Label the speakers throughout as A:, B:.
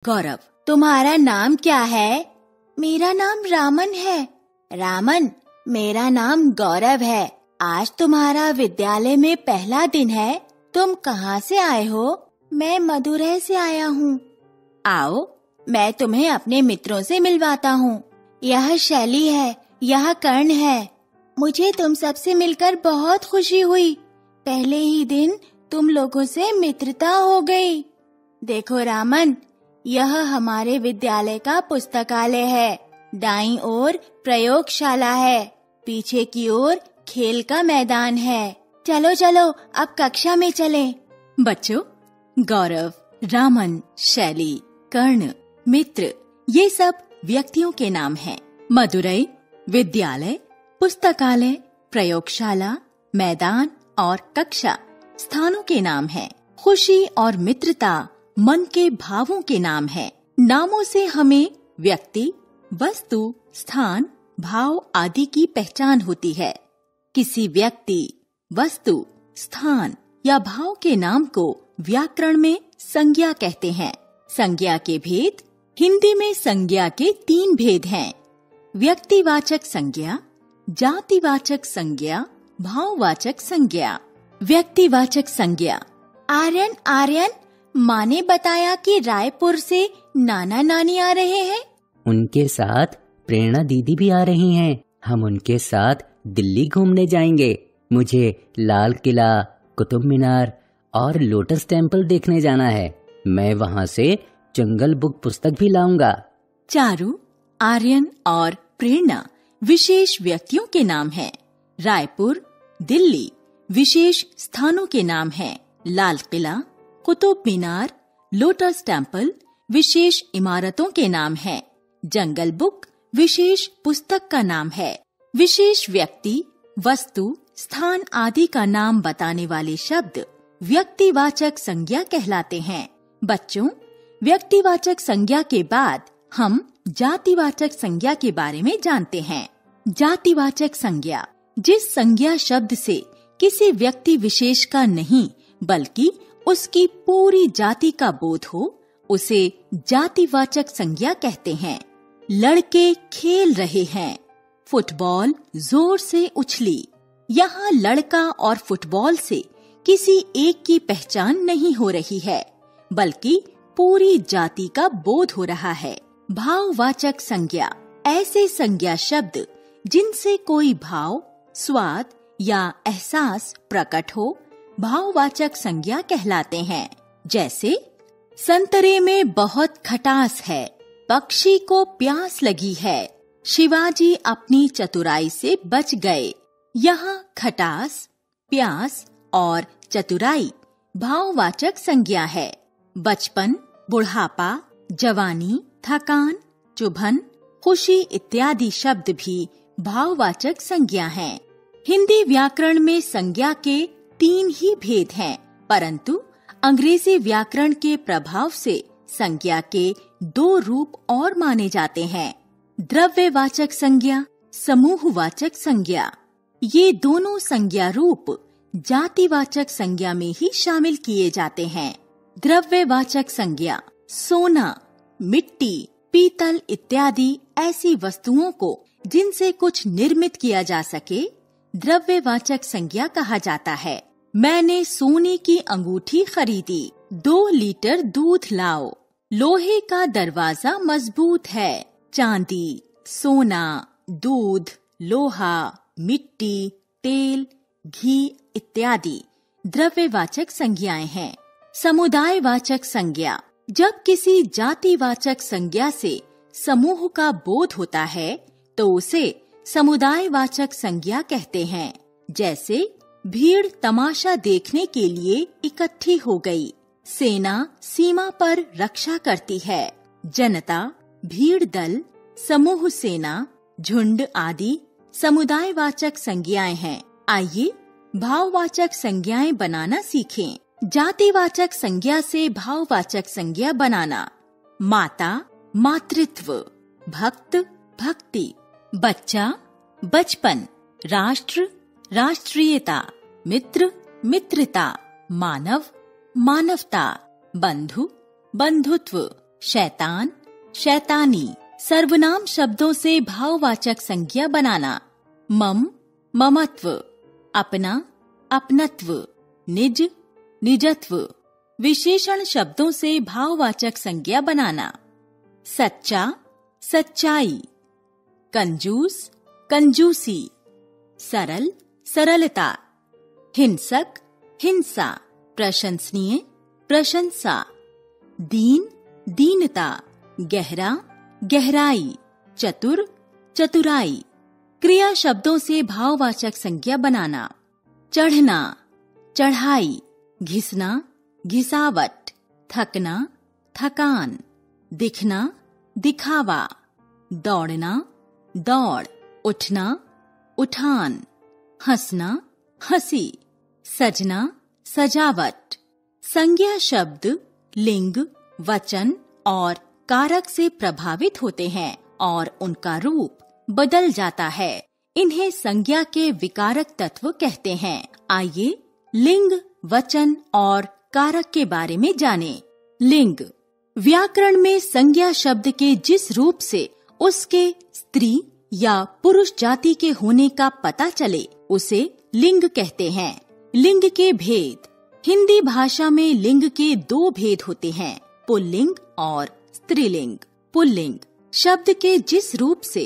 A: गौरव, तुम्हारा नाम क्या है? मेरा नाम रामन है। रामन, मेरा नाम गौरव है। आज तुम्हारा विद्यालय में पहला दिन है। तुम कहाँ से आए हो? मैं मदुरै से आया हूँ। आओ, मैं तुम्हें अपने मित्रों से मिलवाता हूँ। यह शैली है, यह कर्ण है। मुझे तुम सबसे मिलकर बहुत खुशी हुई। पहले ही दिन तुम लोगों से मित्रता हो गई। देखो रामन, यह हमारे विद्यालय का पुस्तकालय है। दाईं ओर प्रयोगशाला है, पीछे की ओर खेल का मैदान है। चलो चलो अब कक्षा में चलें।
B: बच्चों, गौरव, रामन, शैली, कर्ण, मित्र, ये सब व्यक्तियों के नाम हैं। मदुरै विद्यालय, पुस्तकालय, प्रयोगशाला, मैदान और कक्षा स्थानों के नाम हैं। खुशी और मित्रता मन के भावों के नाम हैं। नामों से हमें व्यक्ति, वस्तु, स्थान, भाव आदि की पहचान होती है। किसी व्यक्ति, वस्तु, स्थान या भाव के नाम को व्याकरण में संज्ञा कहते हैं। संज्ञा के भेद। हिंदी में संज्ञा के 3 भेद हैं: व्यक्तिवाचक संज्ञा, जातिवाचक संज्ञा, भाववाचक संज्ञा। व्यक्तिवाचक संज्ञा।
A: आर्यन, माँ ने बताया कि रायपुर से नाना नानी आ रहे हैं।
C: उनके साथ प्रेरणा दीदी भी आ रही हैं। हम उनके साथ दिल्ली घूमने जाएंगे। मुझे लाल किला, कुतुब मीनार और लोटस टेम्पल देखने जाना है। मैं वहाँ से जंगल बुक पुस्तक भी लाऊंगा।
B: चारू, आर्यन और प्रेरणा विशेष व्यक्तियों के नाम हैं। रायपुर, दिल्ली विशेष स्थानों के नाम हैं। लाल किला, कुतुब मीनार, लोटस टेम्पल विशेष इमारतों के नाम हैं। जंगल बुक विशेष पुस्तक का नाम है। विशेष व्यक्ति, वस्तु, स्थान आदि का नाम बताने वाले शब्द व्यक्तिवाचक संज्ञा कहलाते हैं। बच्चों, व्यक्तिवाचक संज्ञा के बाद हम जातिवाचक संज्ञा के बारे में जानते हैं। जातिवाचक संज्ञा जिस संज्ञा शब्द से किसी व्यक्ति विशेष का नहीं बल्कि उसकी पूरी जाति का बोध हो, उसे जातिवाचक संज्ञा कहते हैं। लड़के खेल रहे हैं। फुटबॉल जोर से उछली। यहाँ लड़का और फुटबॉल से किसी एक की पहचान नहीं हो रही है, बल्कि पूरी जाति का बोध हो रहा है। भाववाचक संज्ञा ऐसे संज्ञा शब्द जिनसे कोई भाव, स्वाद या एहसास प्रकट हो, भाववाचक संज्ञा कहलाते हैं। जैसे संतरे में बहुत खटास है, पक्षी को प्यास लगी है, शिवाजी अपनी चतुराई से बच गए। यहाँ खटास, प्यास और चतुराई भाववाचक संज्ञा है। बचपन, बुढ़ापा, जवानी, थकान, चुभन, खुशी इत्यादि शब्द भी भाववाचक संज्ञा हैं। हिंदी व्याकरण में संज्ञा के 3 ही भेद हैं, परंतु अंग्रेजी व्याकरण के प्रभाव से संज्ञा के 2 रूप और माने जाते हैं: द्रव्यवाचक संज्ञा, समूहवाचक संज्ञा। ये दोनों संज्ञा रूप जातिवाचक संज्ञा में ही शामिल किए जाते हैं। द्रव्यवाचक संज्ञा सोना, मिट्टी, पीतल इत्यादि ऐसी वस्तुओं को जिनसे कुछ निर्मित किया जा सके द्रव्यवाचक संज्ञा कहा जाता है। मैंने सोने की अंगूठी खरीदी। 2 लीटर दूध लाओ। लोहे का दरवाजा मजबूत है। चांदी, सोना, दूध, लोहा, मिट्टी, तेल, घी इत्यादि द्रव्यवाचक संज्ञाएं हैं। समुदायवाचक संज्ञा जब किसी जातिवाचक संज्ञा से समूह का बोध होता है तो उसे समुदायवाचक संज्ञा कहते हैं। जैसे भीड़ तमाशा देखने के लिए इकट्ठी हो गई। सेना सीमा पर रक्षा करती है। जनता, भीड़ दल, समूह सेना, झुंड आदि समुदायवाचक संज्ञाएं हैं। आइए भाववाचक संज्ञाएं बनाना सीखें। जातिवाचक संज्ञा से भाववाचक संज्ञा बनाना। माता, मातृत्व, भक्त, भक्ति, बच्चा, बचपन, राष्ट्र, राष्ट्रीयता, मित्र, मित्रता, मानव, मानवता, बंधु, बंधुत्व, शैतान, शैतानी। सर्वनाम शब्दों से भाववाचक संज्ञा बनाना। मम, ममत्व। अपना, अपनत्व। निज, निजत्व। विशेषण शब्दों से भाववाचक संज्ञा बनाना। सच्चा, सच्चाई। कंजूस, कंजूसी। सरल, सरलता। हिंसक, हिंसा। प्रशंसनीय, प्रशंसा। दीन, दीनता। गहरा, गहराई। चतुर, चतुराई। क्रिया शब्दों से भाववाचक संज्ञा बनाना। चढ़ना, चढ़ाई। घिसना, घिसावट। थकना, थकान। दिखना, दिखावा। दौड़ना, दौड़। उठना, उठान। हंसना, हंसी। सजना, सजावट। संज्ञा शब्द लिंग, वचन और कारक से प्रभावित होते हैं और उनका रूप बदल जाता है। इन्हें संज्ञा के विकारक तत्व कहते हैं। आइए लिंग, वचन और कारक के बारे में जानें। लिंग व्याकरण में संज्ञा शब्द के जिस रूप से उसके स्त्री या पुरुष जाति के होने का पता चले उसे लिंग कहते हैं। लिंग के भेद। हिंदी भाषा में लिंग के दो भेद होते हैं, पुल्लिंग और स्त्रीलिंग। पुल्लिंग शब्द के जिस रूप से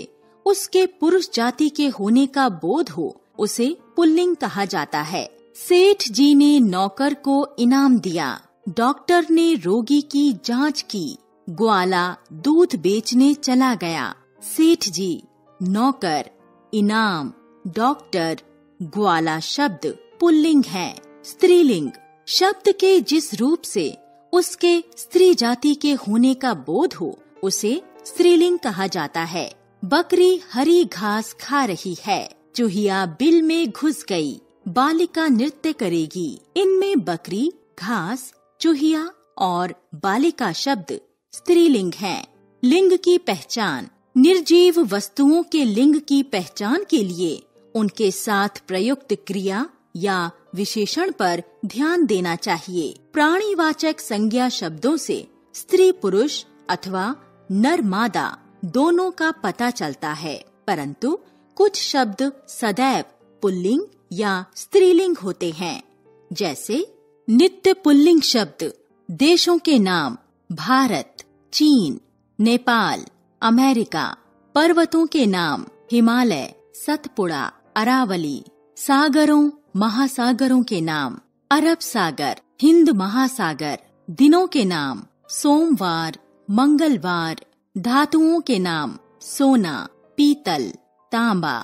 B: उसके पुरुष जाति के होने का बोध हो उसे पुल्लिंग कहा जाता है। सेठ जी ने नौकर को इनाम दिया। डॉक्टर ने रोगी की जांच की। ग्वाला दूध बेचने चला गया। सेठ जी, नौकर, इनाम, डॉक्टर, ग्वाला शब्द पुल्लिंग है। स्त्रीलिंग शब्द के जिस रूप से उसके स्त्री जाति के होने का बोध हो उसे स्त्रीलिंग कहा जाता है। बकरी हरी घास खा रही है। चूहिया बिल में घुस गई। बालिका नृत्य करेगी। इनमें बकरी, घास, चूहिया और बालिका शब्द स्त्रीलिंग हैं। लिंग की पहचान। निर्जीव वस्तुओं के लिंग की पहचान के लिए उनके साथ प्रयुक्त क्रिया या विशेषण पर ध्यान देना चाहिए। प्राणीवाचक संज्ञा शब्दों से स्त्री पुरुष अथवा नर मादा दोनों का पता चलता है, परंतु कुछ शब्द सदैव पुल्लिंग या स्त्रीलिंग होते हैं। जैसे नित्य पुल्लिंग शब्द देशों के नाम भारत, चीन, नेपाल, अमेरिका। पर्वतों के नाम हिमालय, सतपुड़ा, अरावली। सागरों, महासागरों के नाम अरब सागर, हिंद महासागर। दिनों के नाम सोमवार, मंगलवार। धातुओं के नाम सोना, पीतल, तांबा।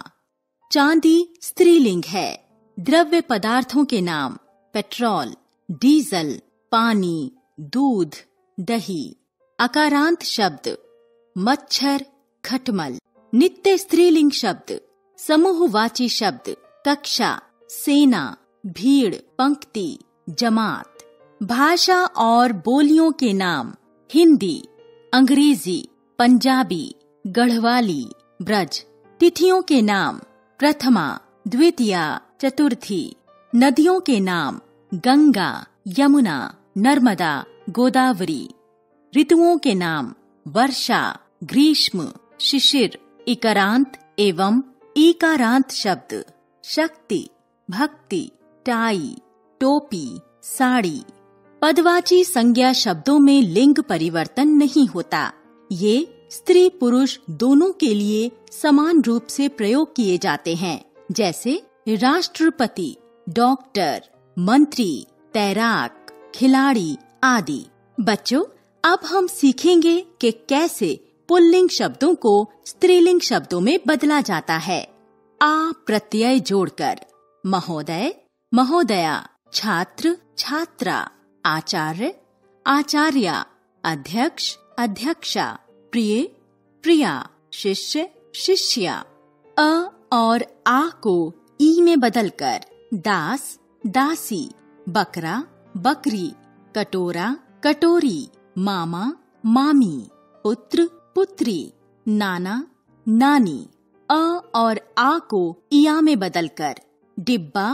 B: चांदी स्त्रीलिंग है। द्रव्य पदार्थों के नाम पेट्रोल, डीजल, पानी, दूध, दही। अकारांत शब्द मच्छर, खटमल। नित्य स्त्रीलिंग शब्द समूहवाची शब्द कक्षा, सेना, भीड़, पंक्ति, जमात। भाषा और बोलियों के नाम हिंदी, अंग्रेजी, पंजाबी, गढ़वाली, ब्रज। तिथियों के नाम प्रथमा, द्वितीया, चतुर्थी। नदियों के नाम गंगा, यमुना, नर्मदा, गोदावरी। ऋतुओं के नाम वर्षा, ग्रीष्म, शिशिर। इकारांत एवं ईकारांत शब्द शक्ति, भक्ति, टाई, टोपी, साड़ी। पदवाची संज्ञा शब्दों में लिंग परिवर्तन नहीं होता। ये स्त्री पुरुष दोनों के लिए समान रूप से प्रयोग किए जाते हैं। जैसे राष्ट्रपति, डॉक्टर, मंत्री, तैराक, खिलाड़ी आदि। बच्चों, अब हम सीखेंगे कि कैसे पुल्लिंग शब्दों को स्त्रीलिंग शब्दों में बदला जाता है। आ प्रत्यय जोड़कर। महोदय, महोदया। छात्र, छात्रा। आचार्य, आचार्या। अध्यक्ष, अध्यक्षा। प्रिय, प्रिया। शिष्य, शिष्या। अ और आ को ई में बदलकर दास, दासी। बकरा, बकरी। कटोरा, कटोरी। मामा, मामी। पुत्र, पुत्री। नाना, नानी। अ और आ को इया में बदलकर डिब्बा,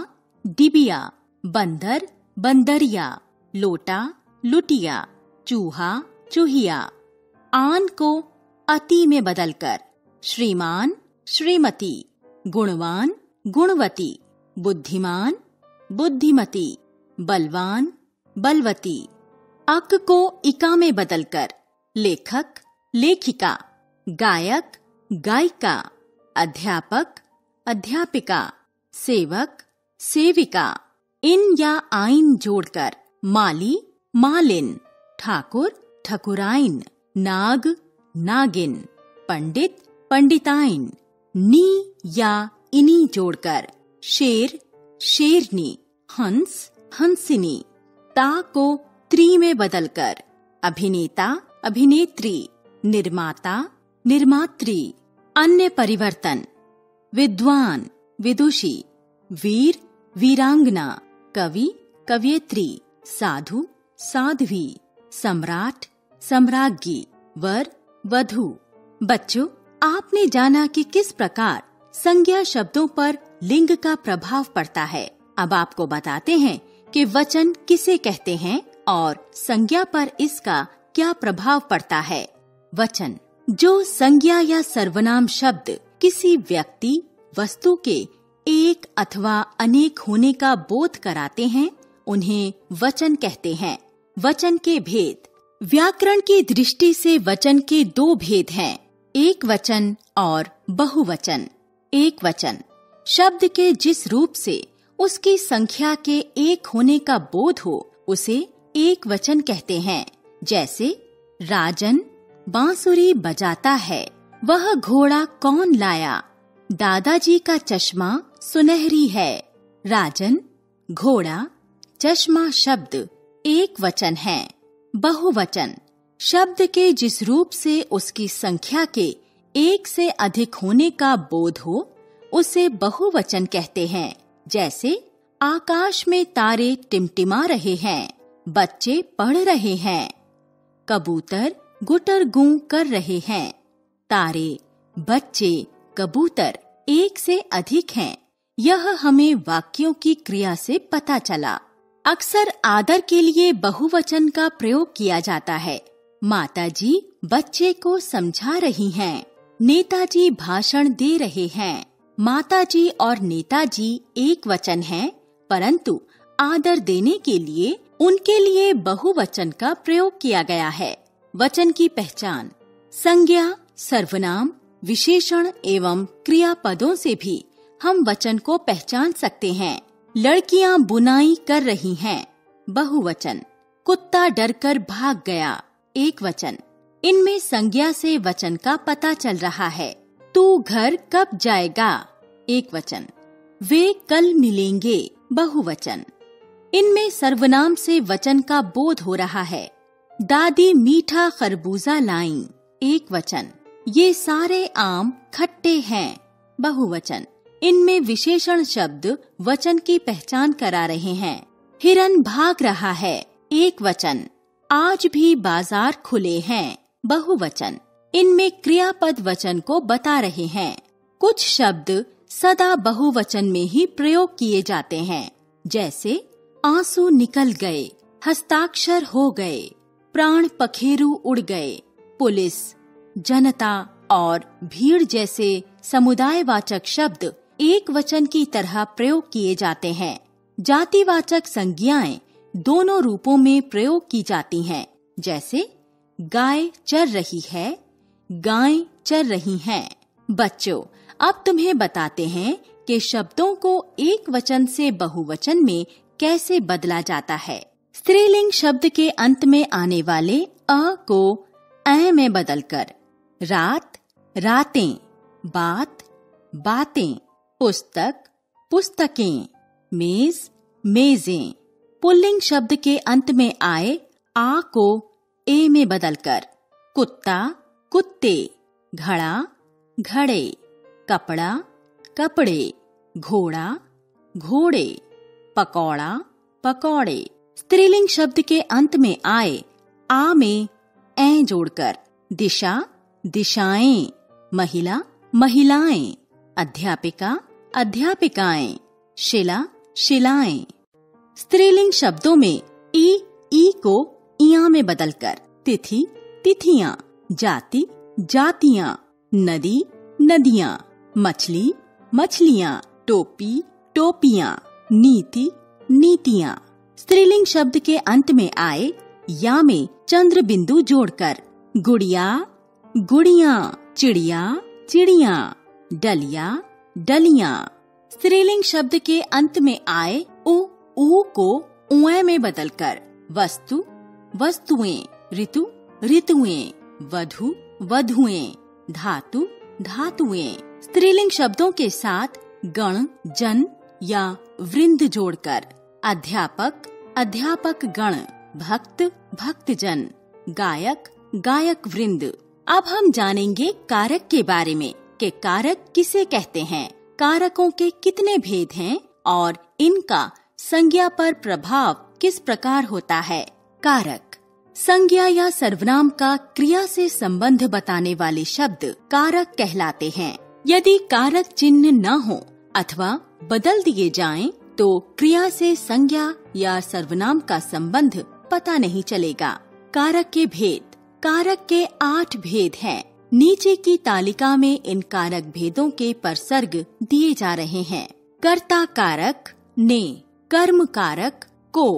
B: डिबिया। बंदर, बंदरिया। लोटा, लुटिया। चूहा, चूहिया। आन को अति में बदलकर श्रीमान, श्रीमती, गुणवान, गुणवती, बुद्धिमान, बुद्धिमती, बलवान, बलवती। अक को इका में बदलकर लेखक, लेखिका, गायक, गायिका, अध्यापक, अध्यापिका, सेवक, सेविका। इन या आइन जोड़कर माली, मालिन, ठाकुर, ठकुराइन, नाग, नागिन, पंडित, पंडिताइन। नी या इनी जोड़कर शेर, शेरनी, हंस, हंसिनी। ता को त्री में बदलकर अभिनेता, अभिनेत्री, निर्माता, निर्मात्री। अन्य परिवर्तन विद्वान, विदुषी, वीर, वीरांगना, कवि, कवयित्री, साधु, साध्वी, सम्राट, सम्राज्ञी, वर, वधू। बच्चों, आपने जाना कि किस प्रकार संज्ञा शब्दों पर लिंग का प्रभाव पड़ता है। अब आपको बताते हैं कि वचन किसे कहते हैं और संज्ञा पर इसका क्या प्रभाव पड़ता है। वचन जो संज्ञा या सर्वनाम शब्द किसी व्यक्ति, वस्तु के एक अथवा अनेक होने का बोध कराते हैं, उन्हें वचन कहते हैं। वचन के भेद। व्याकरण की दृष्टि से वचन के दो भेद हैं, एक वचन और बहुवचन। एक वचन शब्द के जिस रूप से उसकी संख्या के एक होने का बोध हो, उसे एक वचन कहते हैं। जैसे राजन बांसुरी बजाता है, वह घोड़ा कौन लाया, दादाजी का चश्मा सुनहरी है। राजन, घोड़ा, चश्मा शब्द एक वचन है। बहुवचन शब्द के जिस रूप से उसकी संख्या के एक से अधिक होने का बोध हो, उसे बहुवचन कहते हैं। जैसे आकाश में तारे टिमटिमा रहे हैं, बच्चे पढ़ रहे हैं, कबूतर गुटर गूं कर रहे हैं। तारे, बच्चे, कबूतर एक से अधिक हैं। यह हमें वाक्यों की क्रिया से पता चला। अक्सर आदर के लिए बहुवचन का प्रयोग किया जाता है। माताजी बच्चे को समझा रही हैं, नेताजी भाषण दे रहे हैं। माताजी और नेताजी एक वचन हैं, परंतु आदर देने के लिए उनके लिए बहुवचन का प्रयोग किया गया है। वचन की पहचान। संज्ञा, सर्वनाम, विशेषण एवं क्रियापदों से भी हम वचन को पहचान सकते हैं। लड़कियां बुनाई कर रही हैं, बहुवचन। कुत्ता डरकर भाग गया, एक वचन। इनमें संज्ञा से वचन का पता चल रहा है। तू घर कब जाएगा, एक वचन। वे कल मिलेंगे, बहुवचन। इनमें सर्वनाम से वचन का बोध हो रहा है। दादी मीठा खरबूजा लाईं, एक वचन। ये सारे आम खट्टे हैं, बहुवचन। इनमें विशेषण शब्द वचन की पहचान करा रहे हैं। हिरन भाग रहा है, एक वचन। आज भी बाजार खुले हैं, बहुवचन। इनमें क्रियापद वचन को बता रहे हैं। कुछ शब्द सदा बहुवचन में ही प्रयोग किए जाते हैं। जैसे आंसू निकल गए, हस्ताक्षर हो गए, प्राण पखेरु उड़ गए। पुलिस, जनता और भीड़ जैसे समुदायवाचक शब्द एक वचन की तरह प्रयोग किए जाते हैं। जातिवाचक संज्ञाएं दोनों रूपों में प्रयोग की जाती हैं। जैसे गाय चर रही है, गायें चर रही हैं। बच्चों, अब तुम्हें बताते हैं कि शब्दों को एक वचन से बहुवचन में कैसे बदला जाता है। स्त्रीलिंग शब्द के अंत में आने वाले अ को ऐ में बदलकर रात, रातें, बात, बातें, पुस्तक, पुस्तकें, मेज, मेजें। पुल्लिंग शब्द के अंत में आए आ को ए में बदलकर कुत्ता, कुत्ते, घड़ा, घड़े, कपड़ा, कपड़े, घोड़ा, घोड़े, पकौड़ा, पकौड़े। स्त्रीलिंग शब्द के अंत में आए आ में ऐ जोड़कर दिशा, दिशाएं, महिला, महिलाएं, अध्यापिका, अध्यापिकाएं, शिला, शिलाएं। स्त्रीलिंग शब्दों में ई को इया में बदलकर तिथि, तिथियां, जाति जातियां, नदी नदियां, मछली मछलियां, टोपी टोपियां, नीति नीतियां। स्त्रीलिंग शब्द के अंत में आए या में चंद्र बिंदु जोड़कर गुड़िया गुड़ियां, चिड़िया चिड़ियां, डलिया डलियां। स्त्रीलिंग शब्द के अंत में आए ऊ को उए में बदलकर वस्तु वस्तुएं, ऋतु ऋतुएं, वधु वधुएं, धातु धातुएं। स्त्रीलिंग शब्दों के साथ गण जन या वृंद जोड़कर अध्यापक अध्यापक गण, भक्त भक्तजन, गायक गायक वृंद। अब हम जानेंगे कारक के बारे में कि कारक किसे कहते हैं, कारकों के कितने भेद हैं और इनका संज्ञा पर प्रभाव किस प्रकार होता है। कारक संज्ञा या सर्वनाम का क्रिया से संबंध बताने वाले शब्द कारक कहलाते हैं। यदि कारक चिन्ह न हो अथवा बदल दिए जाएं, तो क्रिया से संज्ञा या सर्वनाम का संबंध पता नहीं चलेगा। कारक के भेद। कारक के 8 भेद हैं। नीचे की तालिका में इन कारक भेदों के परसर्ग दिए जा रहे हैं। कर्ता कारक ने, कर्म कारक को,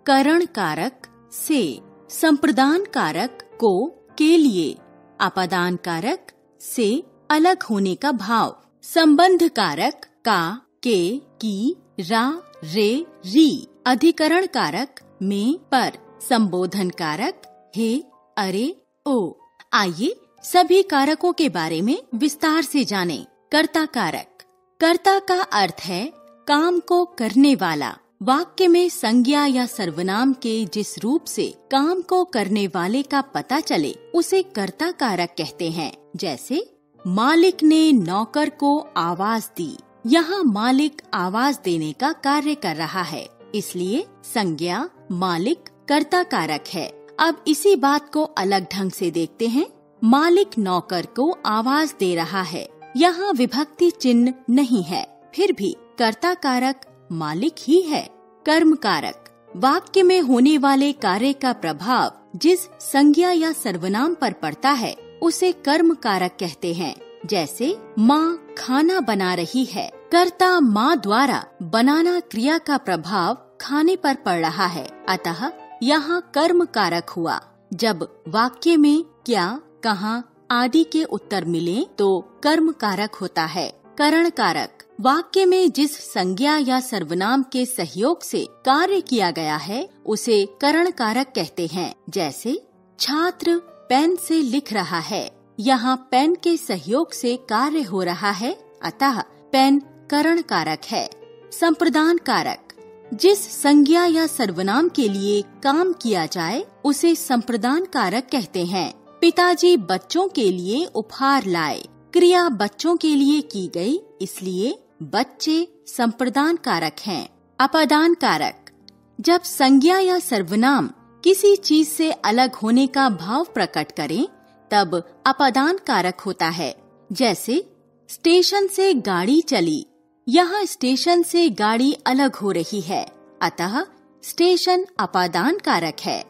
B: करण कारक से, संप्रदान कारक को के लिए, अपादान कारक से अलग होने का भाव, संबंध कारक का, के, की, रा, रे, री, अधिकरण कारक में, पर, संबोधन कारक हे, अरे, ओ। आइए सभी कारकों के बारे में विस्तार से जानें। कर्ता कारक। कर्ता का अर्थ है काम को करने वाला। वाक्य में संज्ञा या सर्वनाम के जिस रूप से काम को करने वाले का पता चले उसे कर्ता कारक कहते हैं। जैसे मालिक ने नौकर को आवाज दी। यहाँ मालिक आवाज देने का कार्य कर रहा है, इसलिए संज्ञा मालिक कर्ता कारक है। अब इसी बात को अलग ढंग से देखते हैं। मालिक नौकर को आवाज दे रहा है, यहाँ विभक्ति चिन्ह नहीं है, फिर भी कर्ता कारक मालिक ही है। कर्म कारक। वाक्य में होने वाले कार्य का प्रभाव जिस संज्ञा या सर्वनाम पर पड़ता है उसे कर्म कारक कहते हैं। जैसे माँ खाना बना रही है, कर्ता माँ द्वारा बनाना क्रिया का प्रभाव खाने पर पड़ रहा है, अतः यहाँ कर्म कारक हुआ। जब वाक्य में क्या, कहाँ आदि के उत्तर मिले तो कर्म कारक होता है। करण कारक। वाक्य में जिस संज्ञा या सर्वनाम के सहयोग से कार्य किया गया है उसे करण कारक कहते हैं। जैसे छात्र पेन से लिख रहा है, यहाँ पेन के सहयोग से कार्य हो रहा है, अतः पेन करण कारक है। संप्रदान कारक। जिस संज्ञा या सर्वनाम के लिए काम किया जाए उसे संप्रदान कारक कहते हैं। पिताजी बच्चों के लिए उपहार लाए। क्रिया बच्चों के लिए की गई, इसलिए बच्चे संप्रदान कारक हैं। अपादान कारक। जब संज्ञा या सर्वनाम किसी चीज से अलग होने का भाव प्रकट करें तब अपादान कारक होता है। जैसे स्टेशन से गाड़ी चली, यहाँ स्टेशन से गाड़ी अलग हो रही है, अतः स्टेशन अपादान कारक है।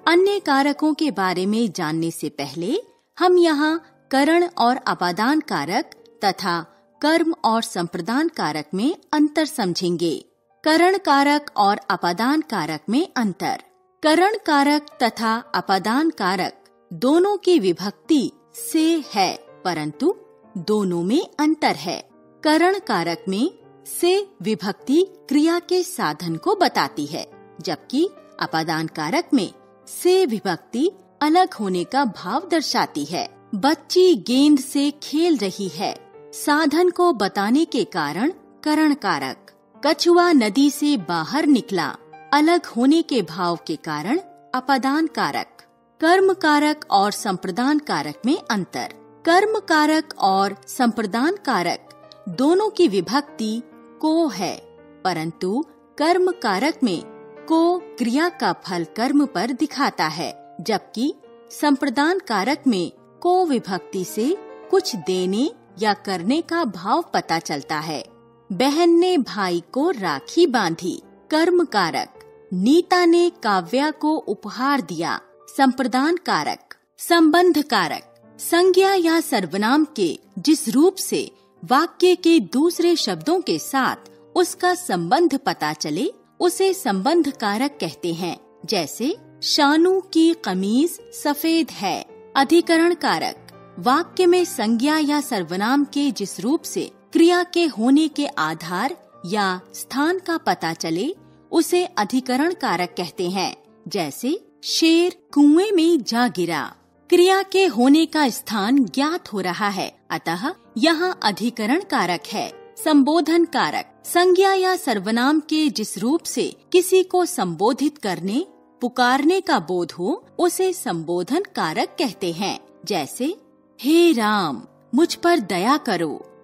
B: अन्य कारकों के बारे में जानने से पहले हम यहाँ करण और अपादान कारक तथा कर्म और संप्रदान कारक में अंतर समझेंगे। करण कारक और अपादान कारक में अंतर। करण कारक तथा अपादान कारक दोनों की विभक्ति से है, परंतु दोनों में अंतर है। करण कारक में से विभक्ति क्रिया के साधन को बताती है, जबकि अपादान कारक में से विभक्ति अलग होने का भाव दर्शाती है। बच्ची गेंद से खेल रही है, साधन को बताने के कारण करण कारक। कछुआ नदी से बाहर निकला, अलग होने के भाव के कारण अपादान कारक। कर्म कारक और संप्रदान कारक में अंतर। कर्म कारक और संप्रदान कारक दोनों की विभक्ति को है, परंतु कर्म कारक में को क्रिया का फल कर्म पर दिखाता है, जबकि संप्रदान कारक में को विभक्ति से कुछ देने या करने का भाव पता चलता है। बहन ने भाई को राखी बांधी। कर्म कारक। नीता ने काव्या को उपहार दिया। संप्रदान कारक। संबंध कारक। संज्ञा या सर्वनाम के जिस रूप से वाक्य के दूसरे शब्दों के साथ उसका संबंध पता चले उसे संबंध कारक कहते हैं। जैसे शानू की कमीज सफेद है। अधिकरण कारक वाक्य में संज्ञा या सर्वनाम के जिस रूप से क्रिया के होने के आधार या स्थान का पता चले उसे अधिकरण कारक कहते हैं। जैसे शेर कुएं में जा गिरा। क्रिया के होने का स्थान ज्ञात हो रहा है, अतः यहाँ अधिकरण कारक है। संबोधन कारक संज्ञा या सर्वनाम के जिस रूप से किसी को संबोधित करने पुकारने का बोध हो उसे संबोधन कारक कहते हैं। जैसे हे राम मुझ पर दया करो।